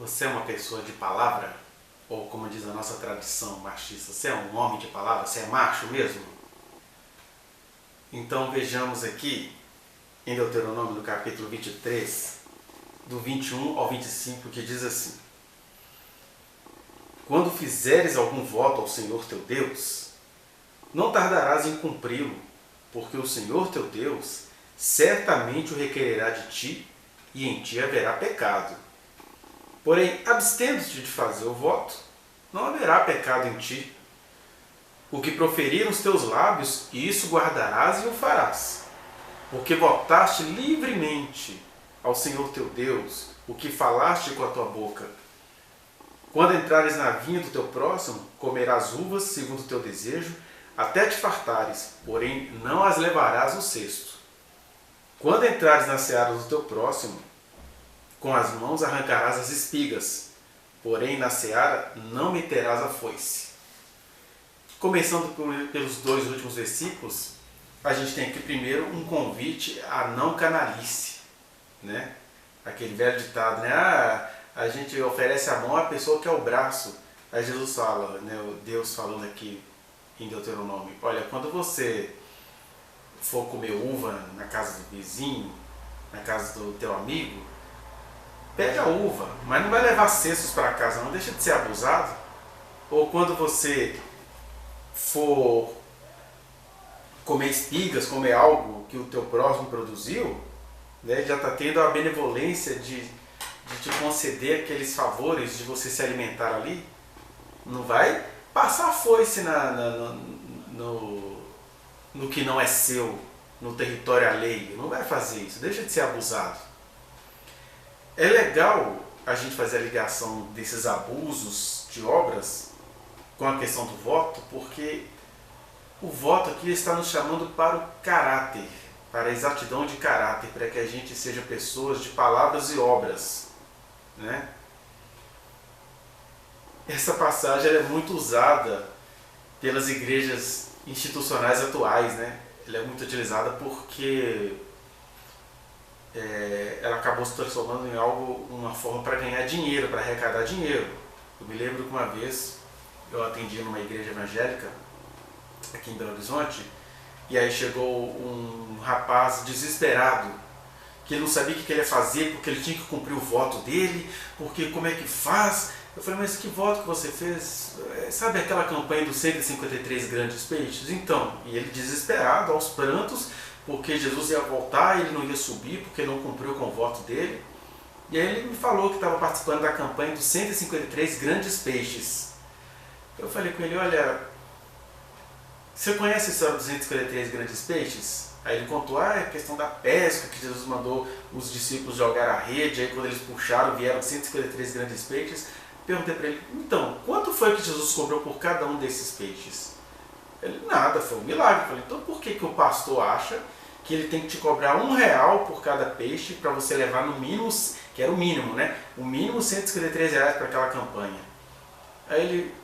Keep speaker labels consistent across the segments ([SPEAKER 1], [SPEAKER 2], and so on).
[SPEAKER 1] Você é uma pessoa de palavra? Ou como diz a nossa tradição machista, você é um homem de palavra? Você é macho mesmo? Então vejamos aqui em Deuteronômio, no capítulo 23, do 21 ao 25, que diz assim: Quando fizeres algum voto ao Senhor teu Deus, não tardarás em cumpri-lo, porque o Senhor teu Deus certamente o requererá de ti, e em ti haverá pecado. Porém, abstendo-te de fazer o voto, não haverá pecado em ti. O que proferiram os teus lábios, isso guardarás e o farás. Porque votaste livremente ao Senhor teu Deus, o que falaste com a tua boca. Quando entrares na vinha do teu próximo, comerás uvas segundo o teu desejo, até te fartares, porém não as levarás no cesto. Quando entrares na seara do teu próximo, com as mãos arrancarás as espigas, porém na seara não meterás a foice. Começando pelos dois últimos versículos, a gente tem aqui primeiro um convite à não canalice, né? Aquele velho ditado, né? A gente oferece a mão à pessoa que é o braço. Aí Jesus fala, né? Deus falando aqui em Deuteronômio: olha, quando você for comer uva na casa do vizinho, na casa do teu amigo, pede a uva, mas não vai levar cestos para casa, não deixa de ser abusado. Ou quando você for comer espigas, comer algo que o teu próximo produziu, né, já está tendo a benevolência de te conceder aqueles favores de você se alimentar ali. Não vai passar a foice no que não é seu, no território alheio. Não vai fazer isso, deixa de ser abusado. É legal a gente fazer a ligação desses abusos de obras com a questão do voto, porque o voto aqui está nos chamando para o caráter, para a exatidão de caráter, para que a gente seja pessoas de palavras e obras, né? Essa passagem é muito usada pelas igrejas institucionais atuais, né? Ela é muito utilizada porque ela acabou se transformando em algo, uma forma para ganhar dinheiro, para arrecadar dinheiro. Eu me lembro que uma vez eu atendi numa igreja evangélica aqui em Belo Horizonte, e aí chegou um rapaz desesperado, que ele não sabia o que ele ia fazer, porque ele tinha que cumprir o voto dele, porque como é que faz? Eu falei, mas que voto que você fez? Sabe aquela campanha dos 153 grandes peixes? Então, e ele desesperado, aos prantos, porque Jesus ia voltar, ele não ia subir, porque não cumpriu com o voto dele. E aí ele me falou que estava participando da campanha dos 153 grandes peixes. Eu falei com ele, olha, você conhece a história dos 153 grandes peixes? Aí ele contou, é questão da pesca, que Jesus mandou os discípulos jogar a rede, aí quando eles puxaram, vieram 153 grandes peixes. Perguntei para ele, então, quanto foi que Jesus cobrou por cada um desses peixes? Ele, nada, foi um milagre. Eu falei, então por que o pastor acha que ele tem que te cobrar R$1 por cada peixe para você levar no mínimo, que era o mínimo, né? O mínimo R$153 para aquela campanha. Aí ele,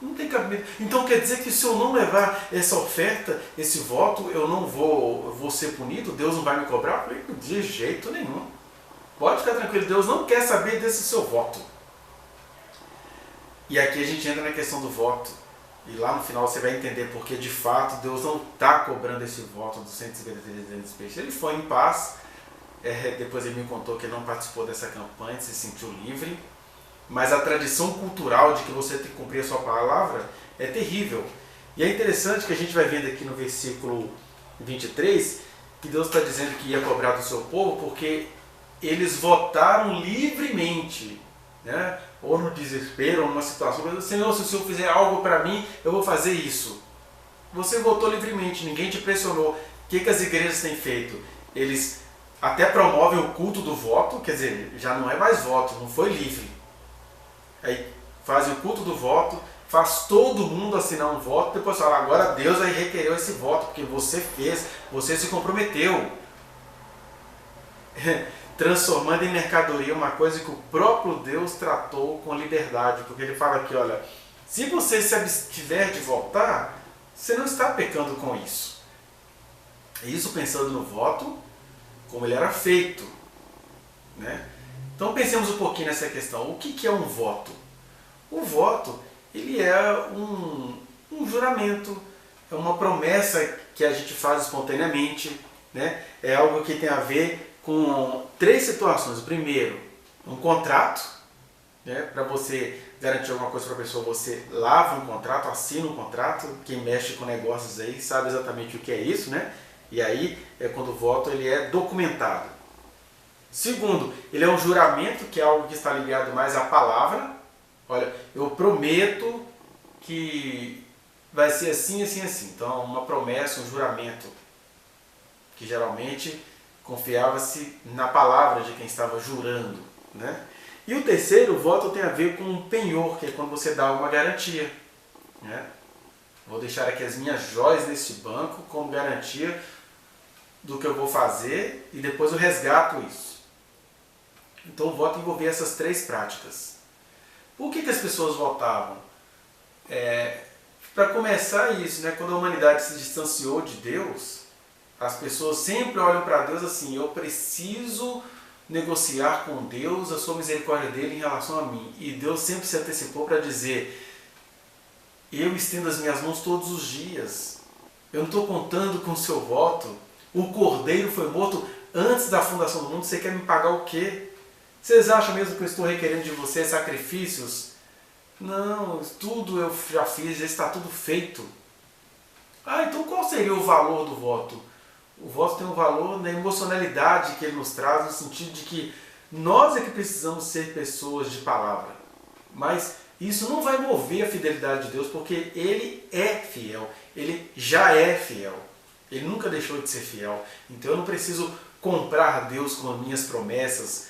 [SPEAKER 1] não tem cabimento. Então quer dizer que se eu não levar essa oferta, esse voto, eu não vou ser punido? Deus não vai me cobrar? Eu falei, de jeito nenhum. Pode ficar tranquilo, Deus não quer saber desse seu voto. E aqui a gente entra na questão do voto. E lá no final você vai entender porque de fato Deus não está cobrando esse voto dos 153 peixes. Ele foi em paz. Depois ele me contou que ele não participou dessa campanha, se sentiu livre. Mas a tradição cultural de que você tem que cumprir a sua palavra é terrível. E é interessante que a gente vai vendo aqui no versículo 23 que Deus está dizendo que ia cobrar do seu povo porque eles votaram livremente, né? Ou no desespero, ou numa situação, Senhor, se o Senhor fizer algo para mim, eu vou fazer isso. Você votou livremente, ninguém te pressionou. O que as igrejas têm feito? Eles até promovem o culto do voto, quer dizer, já não é mais voto, não foi livre. Aí fazem o culto do voto, faz todo mundo assinar um voto, depois fala, agora Deus aí requereu esse voto, porque você fez, você se comprometeu. Transformando em mercadoria uma coisa que o próprio Deus tratou com liberdade, porque ele fala aqui, olha, se você se abstiver de votar, você não está pecando com isso. Isso pensando no voto, como ele era feito, né? Então pensemos um pouquinho nessa questão. O que é um voto? O voto, ele é um juramento, é uma promessa que a gente faz espontaneamente, né? É algo que tem a ver com três situações. O primeiro, um contrato, né? Para você garantir alguma coisa para a pessoa, você lava um contrato, assina um contrato. Quem mexe com negócios aí sabe exatamente o que é isso, né? E aí é quando o voto ele é documentado. Segundo, ele é um juramento, que é algo que está ligado mais à palavra. Olha, eu prometo que vai ser assim, assim, assim. Então, uma promessa, um juramento, que geralmente confiava-se na palavra de quem estava jurando, né? E o terceiro, o voto tem a ver com um penhor, que é quando você dá uma garantia, né? Vou deixar aqui as minhas joias nesse banco como garantia do que eu vou fazer e depois eu resgato isso. Então o voto envolvia essas três práticas. Por que as pessoas votavam? Para começar isso, né? Quando a humanidade se distanciou de Deus, as pessoas sempre olham para Deus assim: eu preciso negociar com Deus a sua misericórdia dele em relação a mim. E Deus sempre se antecipou para dizer: eu estendo as minhas mãos todos os dias. Eu não estou contando com o seu voto. O cordeiro foi morto antes da fundação do mundo. Você quer me pagar o quê? Vocês acham mesmo que eu estou requerendo de vocês sacrifícios? Não, tudo eu já fiz, já está tudo feito. Então qual seria o valor do voto? O voto tem um valor na emocionalidade que ele nos traz, no sentido de que nós é que precisamos ser pessoas de palavra. Mas isso não vai mover a fidelidade de Deus, porque Ele é fiel. Ele já é fiel. Ele nunca deixou de ser fiel. Então eu não preciso comprar Deus com as minhas promessas,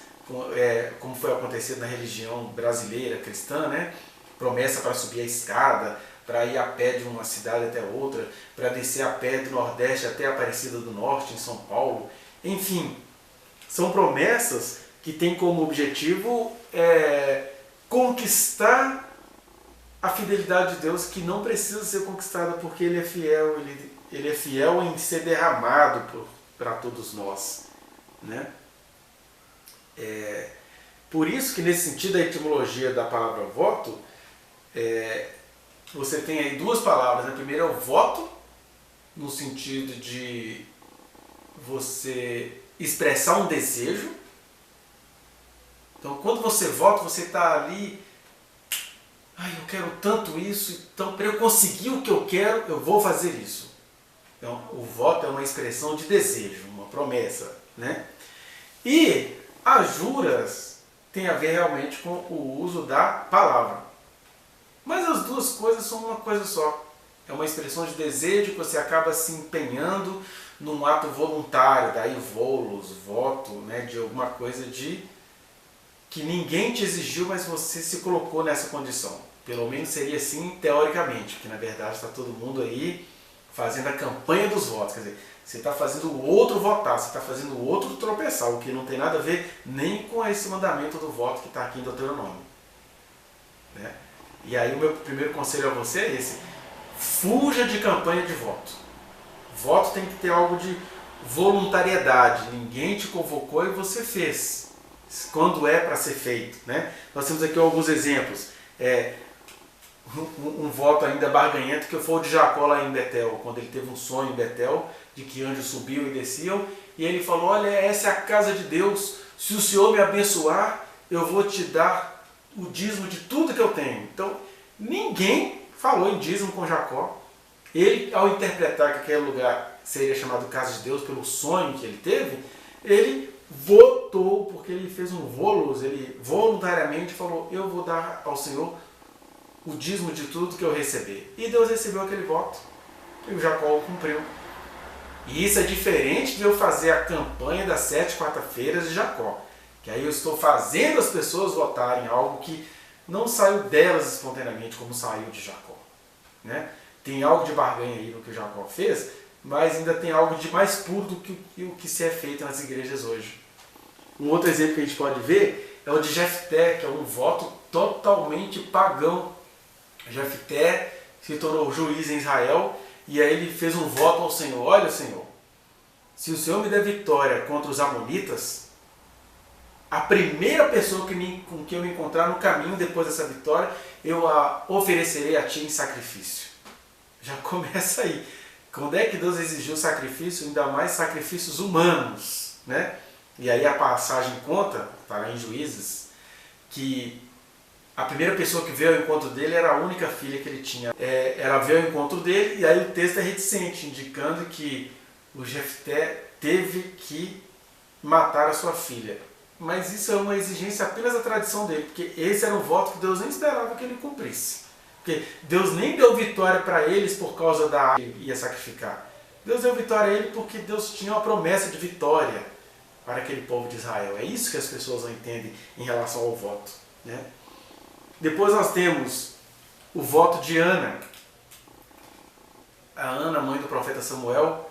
[SPEAKER 1] como foi acontecido na religião brasileira, cristã, né? Promessa para subir a escada, para ir a pé de uma cidade até outra, para descer a pé do Nordeste até a Aparecida do Norte, em São Paulo. Enfim, são promessas que têm como objetivo conquistar a fidelidade de Deus, que não precisa ser conquistada porque Ele é fiel. Ele é fiel em ser derramado para todos nós, né? Por isso que, nesse sentido, a etimologia da palavra voto, você tem aí duas palavras. A primeira é o voto, no sentido de você expressar um desejo. Então, quando você vota, você está ali: eu quero tanto isso, então para eu conseguir o que eu quero, eu vou fazer isso. Então, o voto é uma expressão de desejo, uma promessa, né? E as juras têm a ver realmente com o uso da palavra. Mas as duas coisas são uma coisa só. É uma expressão de desejo que você acaba se empenhando num ato voluntário, daí voto, né, de alguma coisa que ninguém te exigiu, mas você se colocou nessa condição. Pelo menos seria assim teoricamente, porque na verdade está todo mundo aí fazendo a campanha dos votos. Quer dizer, você está fazendo o outro votar, você está fazendo o outro tropeçar, o que não tem nada a ver nem com esse mandamento do voto que está aqui em Deuteronômio, né? E aí o meu primeiro conselho a você é esse: fuja de campanha de voto. Voto tem que ter algo de voluntariedade. Ninguém te convocou e você fez, quando é para ser feito, né? Nós temos aqui alguns exemplos. Um voto ainda barganhento que foi o de Jacó lá em Betel, quando ele teve um sonho em Betel de que anjos subiam e desciam, e ele falou: olha, essa é a casa de Deus, se o Senhor me abençoar, eu vou te dar o dízimo de tudo que eu tenho. Então, ninguém falou em dízimo com Jacó. Ele, ao interpretar que aquele lugar seria chamado casa de Deus pelo sonho que ele teve, ele votou, porque ele fez um volos, ele voluntariamente falou: eu vou dar ao Senhor o dízimo de tudo que eu receber. E Deus recebeu aquele voto, e o Jacó o cumpriu. E isso é diferente de eu fazer a campanha das 7 quarta-feiras de Jacó, que aí eu estou fazendo as pessoas votarem algo que não saiu delas espontaneamente, como saiu de Jacó, né? Tem algo de barganha aí no que o Jacó fez, mas ainda tem algo de mais puro do que o que se é feito nas igrejas hoje. Um outro exemplo que a gente pode ver é o de Jefté, que é um voto totalmente pagão. Jefté se tornou juiz em Israel, e aí ele fez um voto ao Senhor: olha, Senhor, se o Senhor me der vitória contra os amonitas, A primeira pessoa com que eu me encontrar no caminho depois dessa vitória, eu a oferecerei a ti em sacrifício. Já começa aí. Quando é que Deus exigiu sacrifício? Ainda mais sacrifícios humanos, né? E aí a passagem conta, está lá em Juízes, que a primeira pessoa que veio ao encontro dele era a única filha que ele tinha. Ela veio ao encontro dele e aí o texto é reticente, indicando que o Jefté teve que matar a sua filha. Mas isso é uma exigência apenas da tradição dele, porque esse era um voto que Deus nem esperava que ele cumprisse. Porque Deus nem deu vitória para eles por causa da área que ele ia sacrificar. Deus deu vitória a ele porque Deus tinha uma promessa de vitória para aquele povo de Israel. É isso que as pessoas não entendem em relação ao voto, né? Depois nós temos o voto de Ana. A Ana, mãe do profeta Samuel,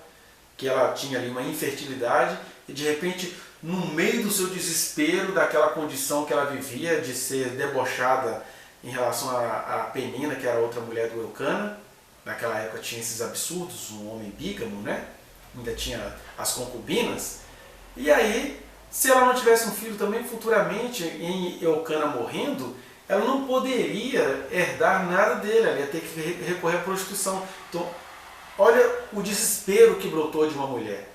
[SPEAKER 1] que ela tinha ali uma infertilidade e de repente, no meio do seu desespero, daquela condição que ela vivia de ser debochada em relação a Penina, que era outra mulher do Eucana, naquela época tinha esses absurdos, um homem bígamo, né? Ainda tinha as concubinas. E aí, se ela não tivesse um filho também, futuramente, em Eucana morrendo, ela não poderia herdar nada dele, ela ia ter que recorrer à prostituição. Então, olha o desespero que brotou de uma mulher.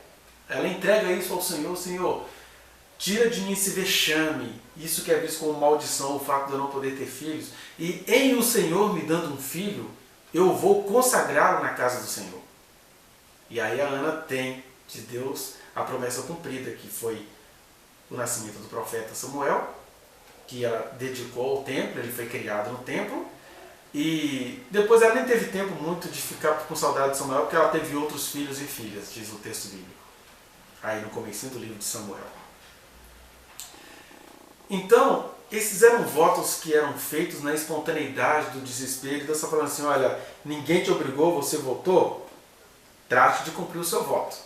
[SPEAKER 1] Ela entrega isso ao Senhor: Senhor, tira de mim esse vexame, isso que é visto como maldição, o fato de eu não poder ter filhos, e em o Senhor me dando um filho, eu vou consagrá-lo na casa do Senhor. E aí a Ana tem de Deus a promessa cumprida, que foi o nascimento do profeta Samuel, que ela dedicou ao templo, ele foi criado no templo, e depois ela nem teve tempo muito de ficar com saudade de Samuel, porque ela teve outros filhos e filhas, diz o texto bíblico, aí no comecinho do livro de Samuel. Então, esses eram votos que eram feitos na espontaneidade do desespero. Deus está falando assim: olha, ninguém te obrigou, você votou, trate de cumprir o seu voto.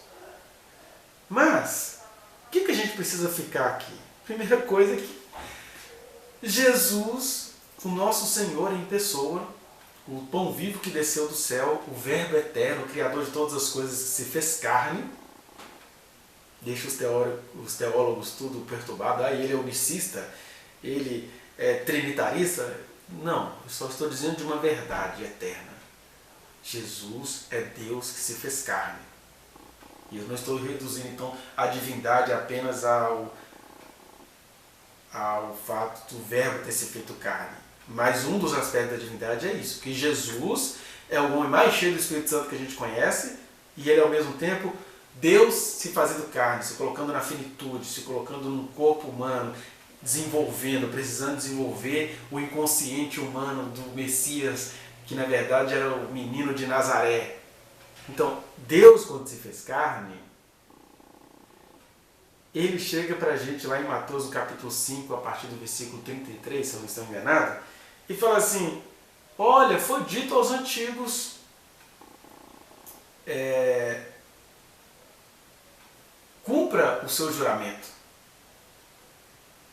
[SPEAKER 1] Mas, o que a gente precisa ficar aqui? Primeira coisa é que Jesus, o nosso Senhor em pessoa, o pão vivo que desceu do céu, o Verbo eterno, o Criador de todas as coisas, que se fez carne. Deixa os teólogos tudo perturbado. Ele é unicista, ele é trinitarista. Não, eu só estou dizendo de uma verdade eterna. Jesus é Deus que se fez carne. E eu não estou reduzindo então a divindade apenas ao fato do Verbo ter se feito carne. Mas um dos aspectos da divindade é isso, que Jesus é o homem mais cheio do Espírito Santo que a gente conhece, e ele ao mesmo tempo Deus se fazendo carne, se colocando na finitude, se colocando no corpo humano, precisando desenvolver o inconsciente humano do Messias, que na verdade era o menino de Nazaré. Então, Deus, quando se fez carne, ele chega para a gente lá em Mateus, no capítulo 5, a partir do versículo 33, se eu não estou enganado, e fala assim: olha, foi dito aos antigos, cumpra o seu juramento.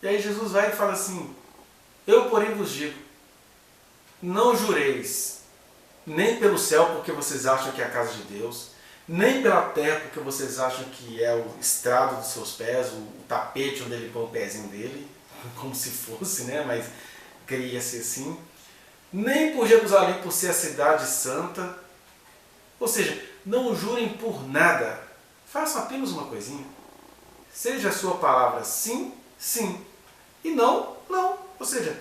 [SPEAKER 1] E aí Jesus vai e fala assim: eu porém vos digo, não jureis, nem pelo céu, porque vocês acham que é a casa de Deus, nem pela terra, porque vocês acham que é o estrado dos seus pés, o tapete onde ele põe o pezinho dele, como se fosse, né? Mas queria ser assim. Nem por Jerusalém, por ser a cidade santa. Ou seja, não jurem por nada. Façam apenas uma coisinha. Seja a sua palavra sim, sim. E não, não. Ou seja,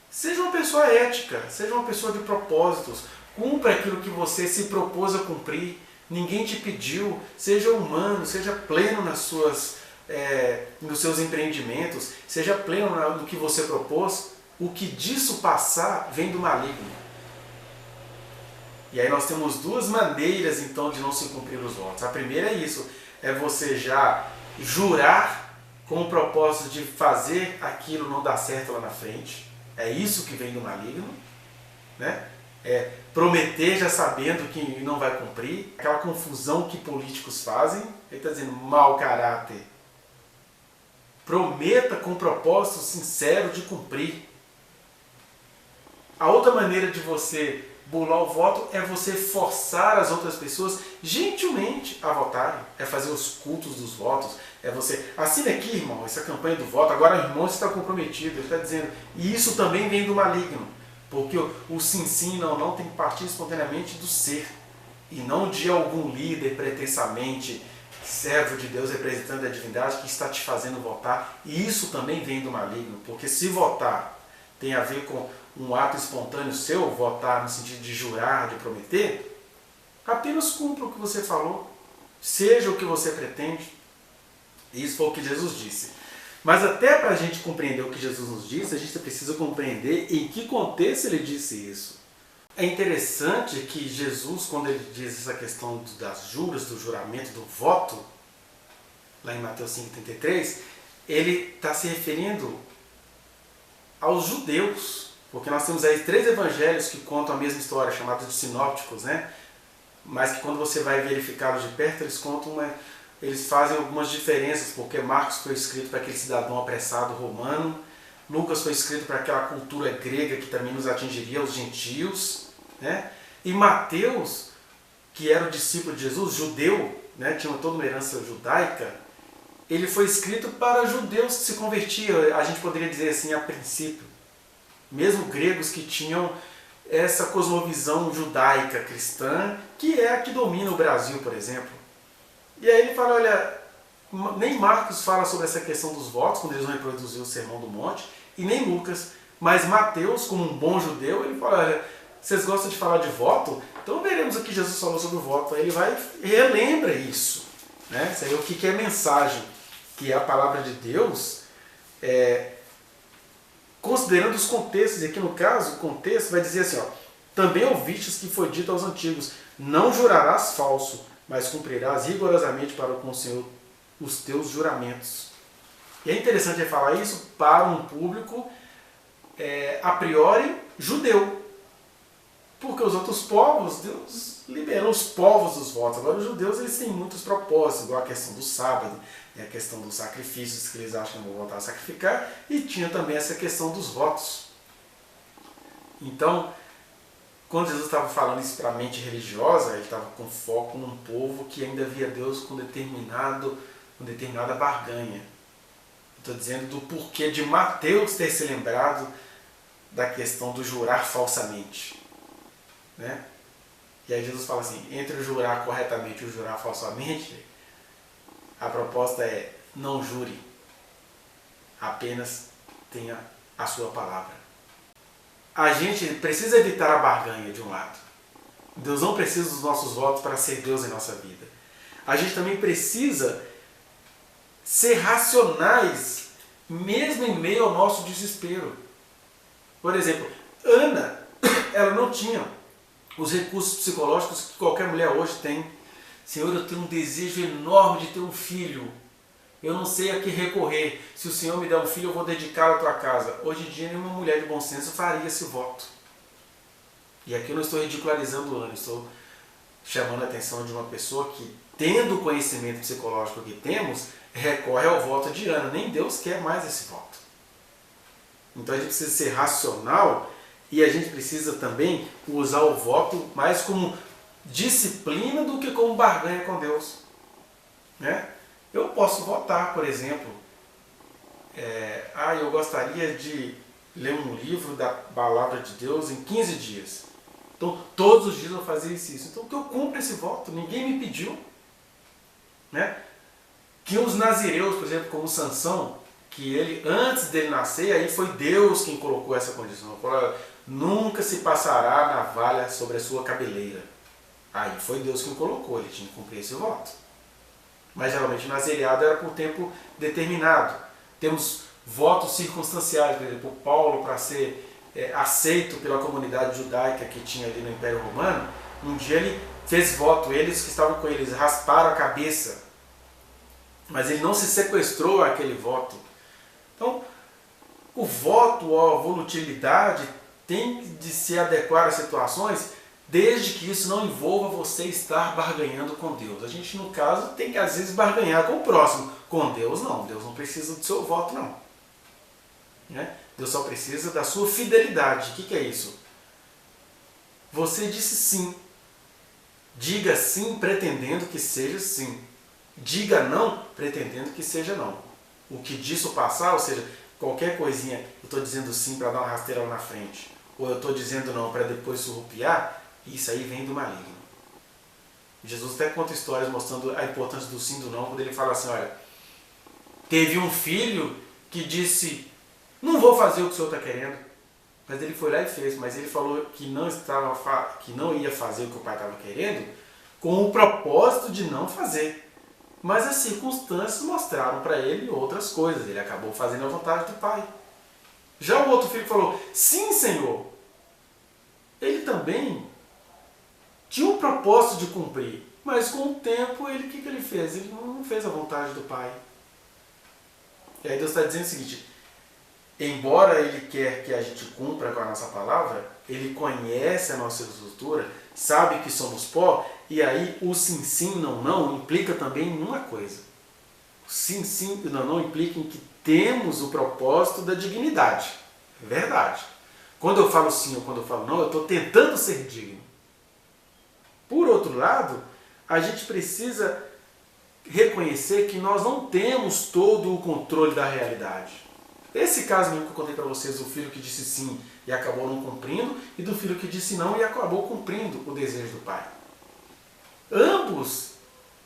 [SPEAKER 1] seja uma pessoa ética, seja uma pessoa de propósitos. Cumpra aquilo que você se propôs a cumprir. Ninguém te pediu. Seja humano, seja pleno nos seus empreendimentos. Seja pleno no que você propôs. O que disso passar vem do maligno. E aí nós temos duas maneiras então de não se cumprir os votos. A primeira é isso, é você já jurar com o propósito de fazer aquilo não dar certo lá na frente. É isso que vem do maligno, né? É prometer já sabendo que não vai cumprir. Aquela confusão que políticos fazem. Ele está dizendo mau caráter. Prometa com propósito sincero de cumprir. A outra maneira de você Burlar o voto é você forçar as outras pessoas gentilmente a votarem, é fazer os cultos dos votos, é você, assine aqui, irmão, essa campanha do voto, agora o irmão está comprometido, ele está dizendo, e isso também vem do maligno, porque o sim, sim, não, não tem que partir espontaneamente do ser, e não de algum líder pretensamente servo de Deus, representante da divindade, que está te fazendo votar, e isso também vem do maligno, porque se votar tem a ver com um ato espontâneo seu, votar no sentido de jurar, de prometer, apenas cumpra o que você falou, seja o que você pretende. Isso foi o que Jesus disse. Mas até para a gente compreender o que Jesus nos disse, a gente precisa compreender em que contexto ele disse isso. É interessante que Jesus, quando ele diz essa questão das juras, do juramento, do voto, lá em Mateus 5,33, ele está se referindo aos judeus, porque nós temos aí 3 evangelhos que contam a mesma história, chamados de sinópticos, né? Mas que quando você vai verificá-los de perto, eles fazem algumas diferenças, porque Marcos foi escrito para aquele cidadão apressado romano, Lucas foi escrito para aquela cultura grega que também nos atingiria, os gentios, né? E Mateus, que era o discípulo de Jesus, judeu, né? Tinha toda uma herança judaica, ele foi escrito para judeus que se convertiam, a gente poderia dizer assim, a princípio. Mesmo gregos que tinham essa cosmovisão judaica cristã, que é a que domina o Brasil, por exemplo. E aí ele fala, olha, nem Marcos fala sobre essa questão dos votos, quando eles vão reproduzir o Sermão do Monte, e nem Lucas, mas Mateus, como um bom judeu, ele fala, olha, vocês gostam de falar de voto? Então veremos o que Jesus falou sobre o voto. Aí ele vai e relembra isso, né? Isso aí é o que é mensagem, que é a palavra de Deus, considerando os contextos, e aqui no caso, o contexto vai dizer assim, ó, também ouvistes que foi dito aos antigos, não jurarás falso, mas cumprirás rigorosamente para com o Senhor os teus juramentos. E é interessante falar isso para um público a priori judeu, porque os outros povos, Deus liberou os povos dos votos. Agora os judeus eles têm muitos propósitos, igual a questão do sábado, a questão dos sacrifícios que eles acham que não vão voltar a sacrificar, e tinha também essa questão dos votos. Então, quando Jesus estava falando isso para a mente religiosa, ele estava com foco num povo que ainda via Deus com determinada barganha. Estou dizendo do porquê de Mateus ter se lembrado da questão do jurar falsamente. Né? E aí Jesus fala assim, entre o jurar corretamente e o jurar falsamente, a proposta é, não jure, apenas tenha a sua palavra. A gente precisa evitar a barganha de um lado. Deus não precisa dos nossos votos para ser Deus em nossa vida. A gente também precisa ser racionais, mesmo em meio ao nosso desespero. Por exemplo, Ana, ela não tinha os recursos psicológicos que qualquer mulher hoje tem. Senhor, eu tenho um desejo enorme de ter um filho. Eu não sei a que recorrer. Se o Senhor me der um filho, eu vou dedicá-lo à tua casa. Hoje em dia, nenhuma mulher de bom senso faria esse voto. E aqui eu não estou ridicularizando Ana, estou chamando a atenção de uma pessoa que, tendo o conhecimento psicológico que temos, recorre ao voto de Ana. Nem Deus quer mais esse voto. Então a gente precisa ser racional e a gente precisa também usar o voto mais como disciplina do que como barganha com Deus. Né? Eu posso votar, por exemplo, eu gostaria de ler um livro da Palavra de Deus em 15 dias. Então, todos os dias eu fazia isso. Então, que eu cumpra esse voto, ninguém me pediu. Né? Que os nazireus, por exemplo, como Sansão, que ele, antes dele nascer, aí foi Deus quem colocou essa condição. Falou, nunca se passará navalha sobre a sua cabeleira. Aí foi Deus quem colocou, ele tinha que cumprir esse voto. Mas geralmente o nazireado era por tempo determinado. Temos votos circunstanciais, por exemplo, Paulo, para ser aceito pela comunidade judaica que tinha ali no Império Romano, um dia ele fez voto, eles que estavam com eles rasparam a cabeça, mas ele não se sequestrou àquele voto. Então, o voto, a volatilidade tem de se adequar às situações, desde que isso não envolva você estar barganhando com Deus. A gente, no caso, tem que às vezes barganhar com o próximo. Com Deus, não. Deus não precisa do seu voto, não. Né? Deus só precisa da sua fidelidade. O que é isso? Você disse sim. Diga sim pretendendo que seja sim. Diga não pretendendo que seja não. O que disso passar, ou seja, qualquer coisinha, eu estou dizendo sim para dar uma rasteira lá na frente, ou eu estou dizendo não para depois surrupiar, isso aí vem do maligno. Jesus até conta histórias mostrando a importância do sim e do não, quando ele fala assim, olha, teve um filho que disse, não vou fazer o que o senhor está querendo, mas ele foi lá e fez, mas ele falou que não ia fazer o que o pai estava querendo, com o propósito de não fazer. Mas as circunstâncias mostraram para ele outras coisas, ele acabou fazendo a vontade do pai. Já o outro filho falou, sim, Senhor, ele também tinha um propósito de cumprir, mas com o tempo, o que ele fez? Ele não fez a vontade do pai. E aí Deus está dizendo o seguinte, embora Ele quer que a gente cumpra com a nossa palavra, Ele conhece a nossa estrutura, sabe que somos pó, e aí o sim, sim, não, não implica também em uma coisa. O sim, sim, não, não implica em que temos o propósito da dignidade. É verdade. Quando eu falo sim ou quando eu falo não, eu estou tentando ser digno. Por outro lado, a gente precisa reconhecer que nós não temos todo o controle da realidade. Esse caso mesmo que eu contei para vocês, do filho que disse sim e acabou não cumprindo, e do filho que disse não e acabou cumprindo o desejo do pai. Ambos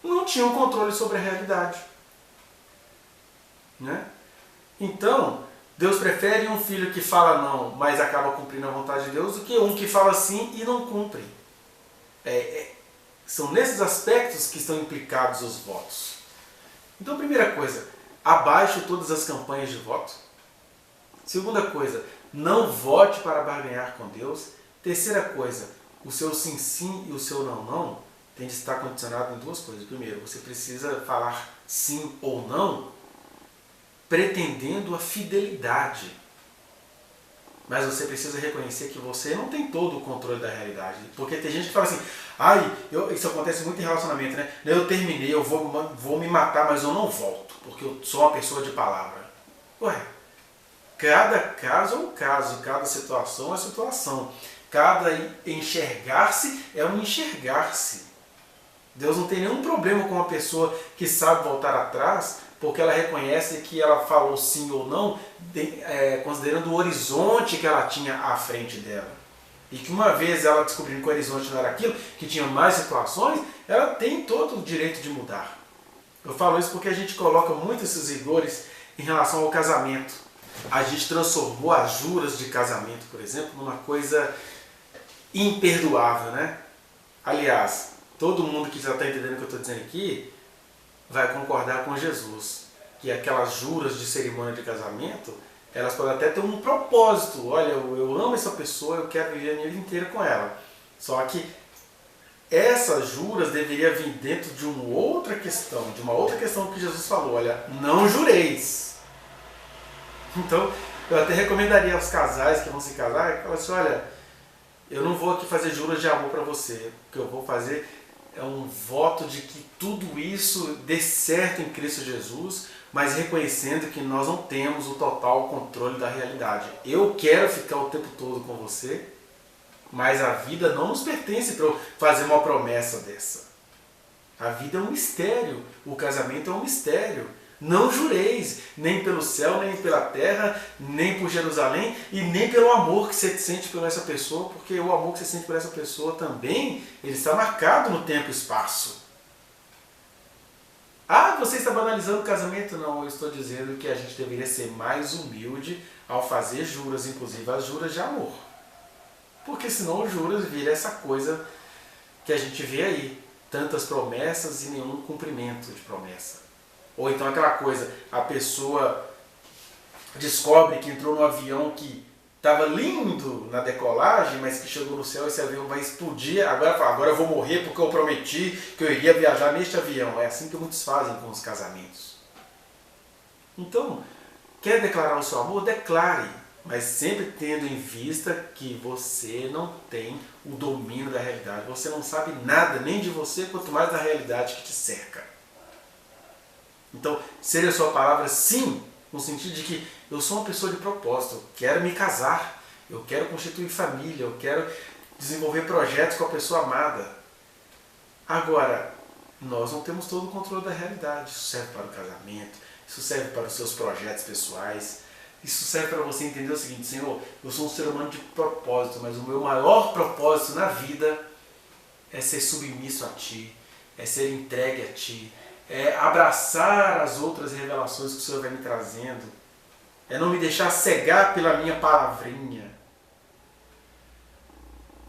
[SPEAKER 1] não tinham controle sobre a realidade. Né? Então, Deus prefere um filho que fala não, mas acaba cumprindo a vontade de Deus, do que um que fala sim e não cumpre. São nesses aspectos que estão implicados os votos. Então, primeira coisa, abaixe todas as campanhas de voto. Segunda coisa, não vote para barganhar com Deus. Terceira coisa, o seu sim, sim e o seu não, não tem de estar condicionado em duas coisas. Primeiro, você precisa falar sim ou não pretendendo a fidelidade. Mas você precisa reconhecer que você não tem todo o controle da realidade. Porque tem gente que fala assim, isso acontece muito em relacionamento, né? Eu terminei, eu vou me matar, mas eu não volto, porque eu sou uma pessoa de palavra. Ué, cada caso é um caso, cada situação é uma situação. Cada enxergar-se é um enxergar-se. Deus não tem nenhum problema com uma pessoa que sabe voltar atrás, porque ela reconhece que ela falou sim ou não, considerando o horizonte que ela tinha à frente dela. E que uma vez ela descobrindo que o horizonte não era aquilo, que tinha mais situações, ela tem todo o direito de mudar. Eu falo isso porque a gente coloca muito esses rigores em relação ao casamento. A gente transformou as juras de casamento, por exemplo, numa coisa imperdoável, né? Aliás, todo mundo que já está entendendo o que eu estou dizendo aqui vai concordar com Jesus, que aquelas juras de cerimônia de casamento, elas podem até ter um propósito. Olha, eu amo essa pessoa, eu quero viver a minha vida inteira com ela. Só que essas juras deveriam vir dentro de uma outra questão que Jesus falou, olha, não jureis. Então, eu até recomendaria aos casais que vão se casar, que falam assim, olha, eu não vou aqui fazer juras de amor para você, o que eu vou fazer é um voto de que tudo isso dê certo em Cristo Jesus, mas reconhecendo que nós não temos o total controle da realidade. Eu quero ficar o tempo todo com você, mas a vida não nos pertence para eu fazer uma promessa dessa. A vida é um mistério, o casamento é um mistério. Não jureis, nem pelo céu, nem pela terra, nem por Jerusalém e nem pelo amor que você sente por essa pessoa, porque o amor que você sente por essa pessoa também, ele está marcado no tempo e espaço. Você está banalizando o casamento? Não, eu estou dizendo que a gente deveria ser mais humilde ao fazer juras, inclusive as juras de amor. Porque senão os juras vira essa coisa que a gente vê aí, tantas promessas e nenhum cumprimento de promessa. Ou então aquela coisa, a pessoa descobre que entrou num avião que estava lindo na decolagem, mas que chegou no céu e esse avião vai explodir, agora eu vou morrer porque eu prometi que eu iria viajar neste avião. É assim que muitos fazem com os casamentos. Então, quer declarar o seu amor? Declare, mas sempre tendo em vista que você não tem o domínio da realidade. Você não sabe nada, nem de você, quanto mais da realidade que te cerca. Então, seja a sua palavra sim, no sentido de que eu sou uma pessoa de propósito, eu quero me casar, eu quero constituir família, eu quero desenvolver projetos com a pessoa amada. Agora, nós não temos todo o controle da realidade. Isso serve para o casamento, isso serve para os seus projetos pessoais, isso serve para você entender o seguinte: Senhor, eu sou um ser humano de propósito, mas o meu maior propósito na vida é ser submisso a Ti, é ser entregue a Ti, é abraçar as outras revelações que o Senhor vai me trazendo, é não me deixar cegar pela minha palavrinha.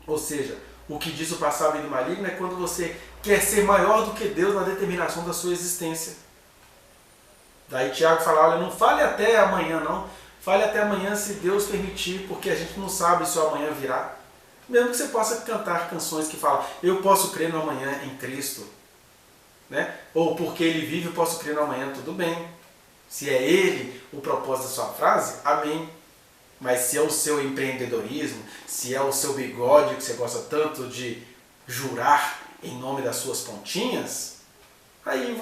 [SPEAKER 1] Ou seja, o que diz o passado do maligno é quando você quer ser maior do que Deus na determinação da sua existência. Daí Tiago fala: olha, não fale até amanhã não, fale até amanhã se Deus permitir, porque a gente não sabe se o amanhã virá. Mesmo que você possa cantar canções que falam: eu posso crer no amanhã em Cristo, né? Ou porque Ele vive eu posso crer no amanhã, tudo bem. Se é Ele o propósito da sua frase, amém. Mas se é o seu empreendedorismo, se é o seu bigode que você gosta tanto de jurar em nome das suas pontinhas, aí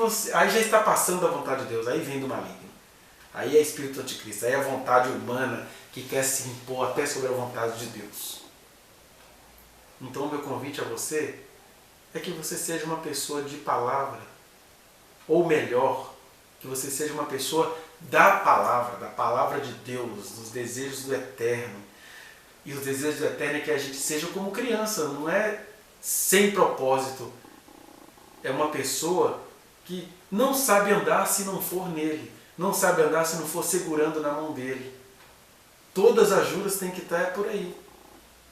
[SPEAKER 1] já está passando da vontade de Deus, aí vem do maligno. Aí é espírito anticristo, aí é a vontade humana que quer se impor até sobre a vontade de Deus. Então o meu convite a você é que você seja uma pessoa de palavra, ou melhor, que você seja uma pessoa da palavra de Deus, dos desejos do eterno. E os desejos do eterno é que a gente seja como criança, não é sem propósito. É uma pessoa que não sabe andar se não for nele, não sabe andar se não for segurando na mão dele. Todas as juras têm que estar por aí.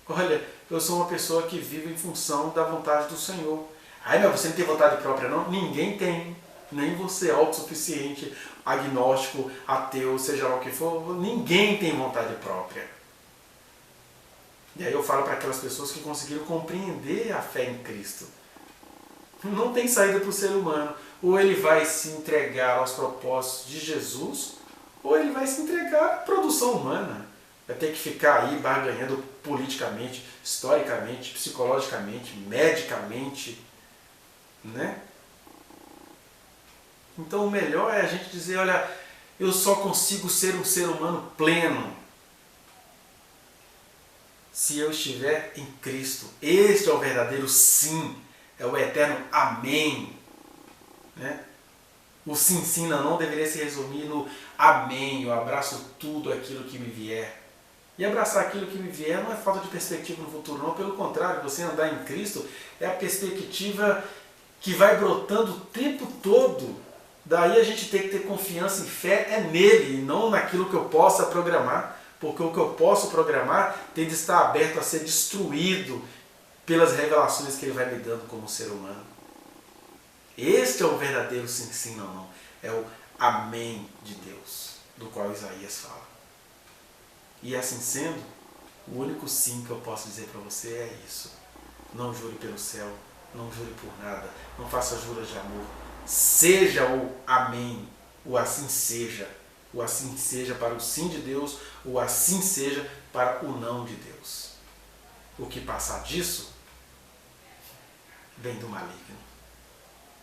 [SPEAKER 1] Olha, eu sou uma pessoa que vive em função da vontade do Senhor. Ai, mas você não tem vontade própria não? Ninguém tem. Nem você é autossuficiente, agnóstico, ateu, seja lá o que for, ninguém tem vontade própria. E aí eu falo para aquelas pessoas que conseguiram compreender a fé em Cristo. Não tem saída para o ser humano. Ou ele vai se entregar aos propósitos de Jesus, ou ele vai se entregar à produção humana. Vai ter que ficar aí barganhando politicamente, historicamente, psicologicamente, medicamente, né? Então o melhor é a gente dizer: olha, eu só consigo ser um ser humano pleno se eu estiver em Cristo. Este é o verdadeiro sim, é o eterno amém. Né? O sim, sim, não deveria se resumir no amém, eu abraço tudo aquilo que me vier. E abraçar aquilo que me vier não é falta de perspectiva no futuro, não. Pelo contrário, você andar em Cristo é a perspectiva que vai brotando o tempo todo. Daí a gente tem que ter confiança e fé é nele, e não naquilo que eu possa programar, porque o que eu posso programar tem de estar aberto a ser destruído pelas revelações que ele vai me dando como ser humano. Este é o verdadeiro sim, sim, não. É o amém de Deus, do qual Isaías fala. E assim sendo, o único sim que eu posso dizer para você é isso. Não jure pelo céu, não jure por nada, não faça juras de amor. Seja o amém, o assim seja para o sim de Deus, o assim seja para o não de Deus. O que passar disso vem do maligno.